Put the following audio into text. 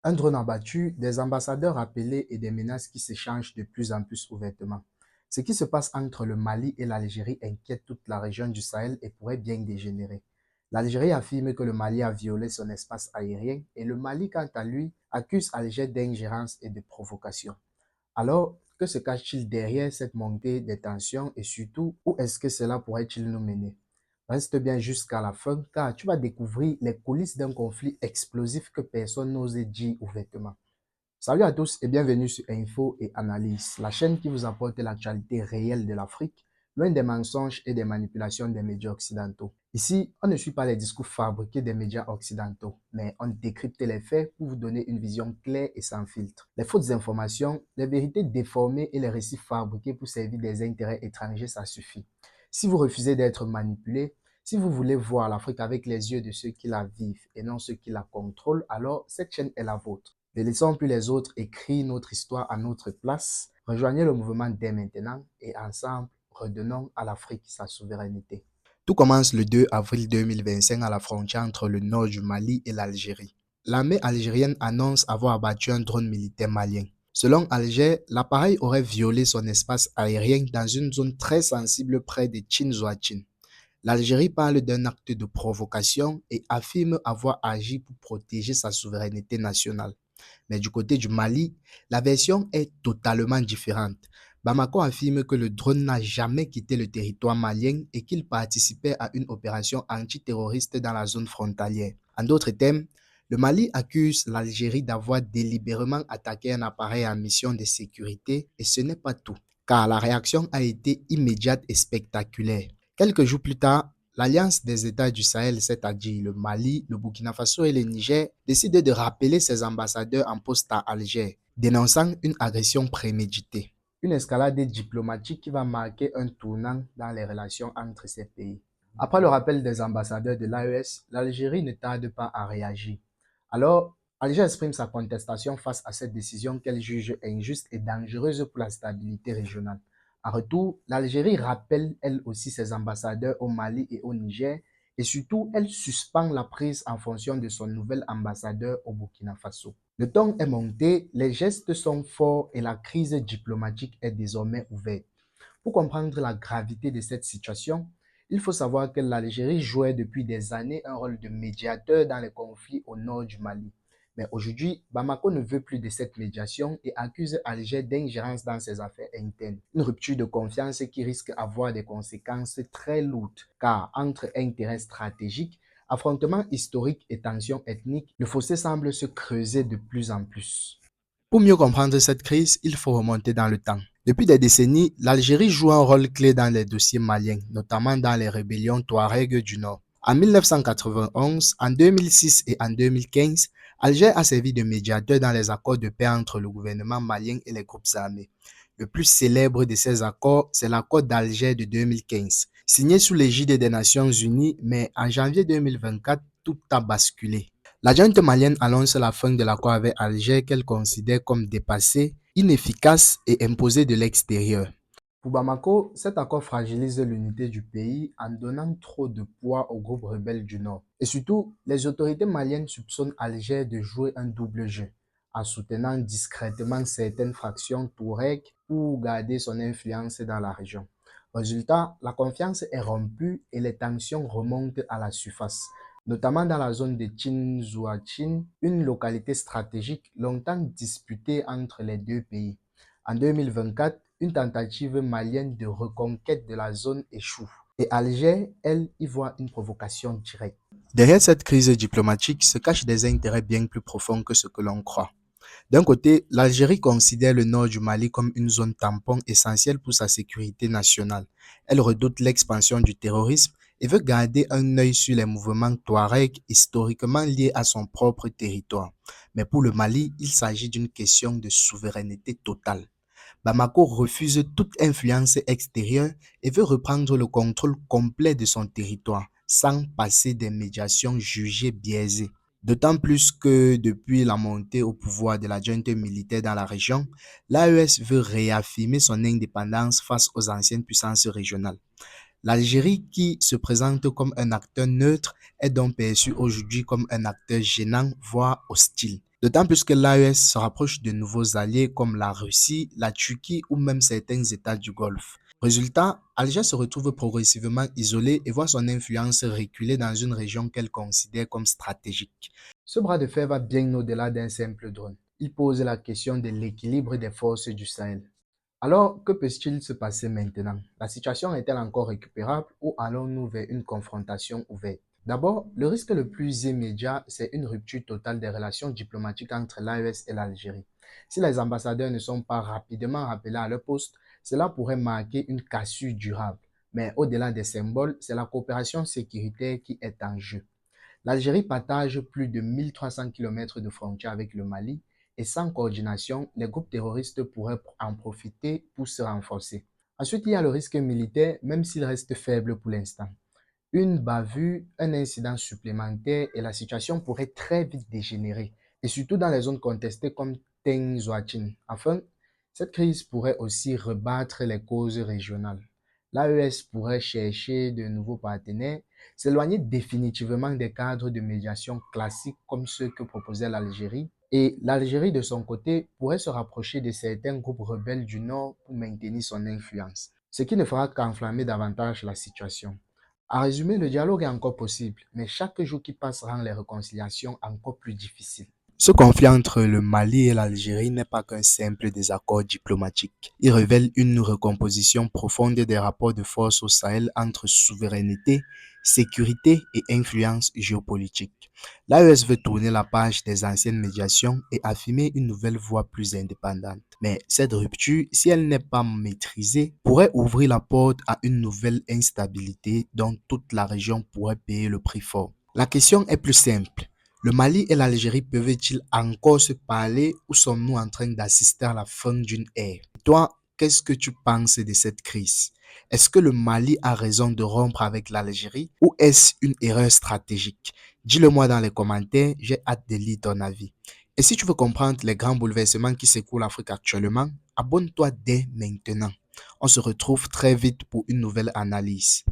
Un drone abattu, des ambassadeurs appelés et des menaces qui s'échangent de plus en plus ouvertement. Ce qui se passe entre le Mali et l'Algérie inquiète toute la région du Sahel et pourrait bien dégénérer. L'Algérie affirme que le Mali a violé son espace aérien et le Mali, quant à lui, accuse Alger d'ingérence et de provocation. Alors, que se cache-t-il derrière cette montée des tensions et surtout, où est-ce que cela pourrait-il nous mener? Reste bien jusqu'à la fin car tu vas découvrir les coulisses d'un conflit explosif que personne n'ose dire ouvertement. Salut à tous et bienvenue sur Info et Analyse, la chaîne qui vous apporte l'actualité réelle de l'Afrique, loin des mensonges et des manipulations des médias occidentaux. Ici, on ne suit pas les discours fabriqués des médias occidentaux, mais on décrypte les faits pour vous donner une vision claire et sans filtre. Les fausses informations, les vérités déformées et les récits fabriqués pour servir des intérêts étrangers, ça suffit. Si vous refusez d'être manipulé, si vous voulez voir l'Afrique avec les yeux de ceux qui la vivent et non ceux qui la contrôlent, alors cette chaîne est la vôtre. Ne laissons plus les autres écrire notre histoire à notre place. Rejoignez le mouvement dès maintenant et ensemble, redonnons à l'Afrique sa souveraineté. Tout commence le 2 avril 2025 à la frontière entre le nord du Mali et l'Algérie. L'armée algérienne annonce avoir abattu un drone militaire malien. Selon Alger, l'appareil aurait violé son espace aérien dans une zone très sensible près de Tinzouatine. L'Algérie parle d'un acte de provocation et affirme avoir agi pour protéger sa souveraineté nationale. Mais du côté du Mali, la version est totalement différente. Bamako affirme que le drone n'a jamais quitté le territoire malien et qu'il participait à une opération antiterroriste dans la zone frontalière. En d'autres termes, le Mali accuse l'Algérie d'avoir délibérément attaqué un appareil en mission de sécurité et ce n'est pas tout, car la réaction a été immédiate et spectaculaire. Quelques jours plus tard, l'Alliance des États du Sahel, c'est-à-dire le Mali, le Burkina Faso et le Niger, décide de rappeler ses ambassadeurs en poste à Alger, dénonçant une agression préméditée. Une escalade diplomatique qui va marquer un tournant dans les relations entre ces pays. Après le rappel des ambassadeurs de l'AES, l'Algérie ne tarde pas à réagir. Alors, Alger exprime sa contestation face à cette décision qu'elle juge injuste et dangereuse pour la stabilité régionale. En retour, l'Algérie rappelle elle aussi ses ambassadeurs au Mali et au Niger et surtout, elle suspend la prise en fonction de son nouvel ambassadeur au Burkina Faso. Le ton est monté, les gestes sont forts et la crise diplomatique est désormais ouverte. Pour comprendre la gravité de cette situation, il faut savoir que l'Algérie jouait depuis des années un rôle de médiateur dans les conflits au nord du Mali. Mais aujourd'hui, Bamako ne veut plus de cette médiation et accuse Alger d'ingérence dans ses affaires internes. Une rupture de confiance qui risque d'avoir des conséquences très lourdes, car entre intérêts stratégiques, affrontements historiques et tensions ethniques, le fossé semble se creuser de plus en plus. Pour mieux comprendre cette crise, il faut remonter dans le temps. Depuis des décennies, l'Algérie joue un rôle clé dans les dossiers maliens, notamment dans les rébellions touaregs du Nord. En 1991, en 2006 et en 2015, Alger a servi de médiateur dans les accords de paix entre le gouvernement malien et les groupes armés. Le plus célèbre de ces accords, c'est l'accord d'Alger de 2015, signé sous l'égide des Nations Unies, mais en janvier 2024, tout a basculé. La junte malienne annonce la fin de l'accord avec Alger qu'elle considère comme dépassé, inefficace et imposé de l'extérieur. Pour Bamako, cet accord fragilise l'unité du pays en donnant trop de poids aux groupes rebelles du Nord. Et surtout, les autorités maliennes soupçonnent Alger de jouer un double jeu, en soutenant discrètement certaines fractions touareg pour garder son influence dans la région. Résultat, la confiance est rompue et les tensions remontent à la surface, notamment dans la zone de Tinzouatine, une localité stratégique longtemps disputée entre les deux pays. En 2024, une tentative malienne de reconquête de la zone échoue. Et Alger, elle, y voit une provocation directe. Derrière cette crise diplomatique se cachent des intérêts bien plus profonds que ce que l'on croit. D'un côté, l'Algérie considère le nord du Mali comme une zone tampon essentielle pour sa sécurité nationale. Elle redoute l'expansion du terrorisme et veut garder un œil sur les mouvements touaregs historiquement liés à son propre territoire. Mais pour le Mali, il s'agit d'une question de souveraineté totale. Bamako refuse toute influence extérieure et veut reprendre le contrôle complet de son territoire, sans passer des médiations jugées biaisées. D'autant plus que depuis la montée au pouvoir de la junte militaire dans la région, l'AES veut réaffirmer son indépendance face aux anciennes puissances régionales. L'Algérie, qui se présente comme un acteur neutre, est donc perçue aujourd'hui comme un acteur gênant, voire hostile. D'autant plus que l'AES se rapproche de nouveaux alliés comme la Russie, la Turquie ou même certains États du Golfe. Résultat, Alger se retrouve progressivement isolé et voit son influence reculer dans une région qu'elle considère comme stratégique. Ce bras de fer va bien au-delà d'un simple drone. Il pose la question de l'équilibre des forces du Sahel. Alors, que peut-il se passer maintenant? La situation est-elle encore récupérable ou allons-nous vers une confrontation ouverte? D'abord, le risque le plus immédiat, c'est une rupture totale des relations diplomatiques entre l'AES et l'Algérie. Si les ambassadeurs ne sont pas rapidement rappelés à leur poste, cela pourrait marquer une cassure durable. Mais au-delà des symboles, c'est la coopération sécuritaire qui est en jeu. L'Algérie partage plus de 1300 km de frontières avec le Mali et sans coordination, les groupes terroristes pourraient en profiter pour se renforcer. Ensuite, il y a le risque militaire, même s'il reste faible pour l'instant. Une bavure, un incident supplémentaire et la situation pourrait très vite dégénérer, et surtout dans les zones contestées comme Teng-Zuachin. Enfin, cette crise pourrait aussi rebattre les causes régionales. L'AES pourrait chercher de nouveaux partenaires, s'éloigner définitivement des cadres de médiation classiques comme ceux que proposait l'Algérie, et l'Algérie de son côté pourrait se rapprocher de certains groupes rebelles du Nord pour maintenir son influence, ce qui ne fera qu'enflammer davantage la situation. À résumer, le dialogue est encore possible, mais chaque jour qui passe rend les réconciliations encore plus difficiles. Ce conflit entre le Mali et l'Algérie n'est pas qu'un simple désaccord diplomatique. Il révèle une recomposition profonde des rapports de force au Sahel entre souveraineté, sécurité et influence géopolitique. L'AES veut tourner la page des anciennes médiations et affirmer une nouvelle voie plus indépendante. Mais cette rupture, si elle n'est pas maîtrisée, pourrait ouvrir la porte à une nouvelle instabilité dont toute la région pourrait payer le prix fort. La question est plus simple. Le Mali et l'Algérie peuvent-ils encore se parler ou sommes-nous en train d'assister à la fin d'une ère? Toi, qu'est-ce que tu penses de cette crise? Est-ce que le Mali a raison de rompre avec l'Algérie ou est-ce une erreur stratégique? Dis-le-moi dans les commentaires, j'ai hâte de lire ton avis. Et si tu veux comprendre les grands bouleversements qui secouent l'Afrique actuellement, abonne-toi dès maintenant. On se retrouve très vite pour une nouvelle analyse.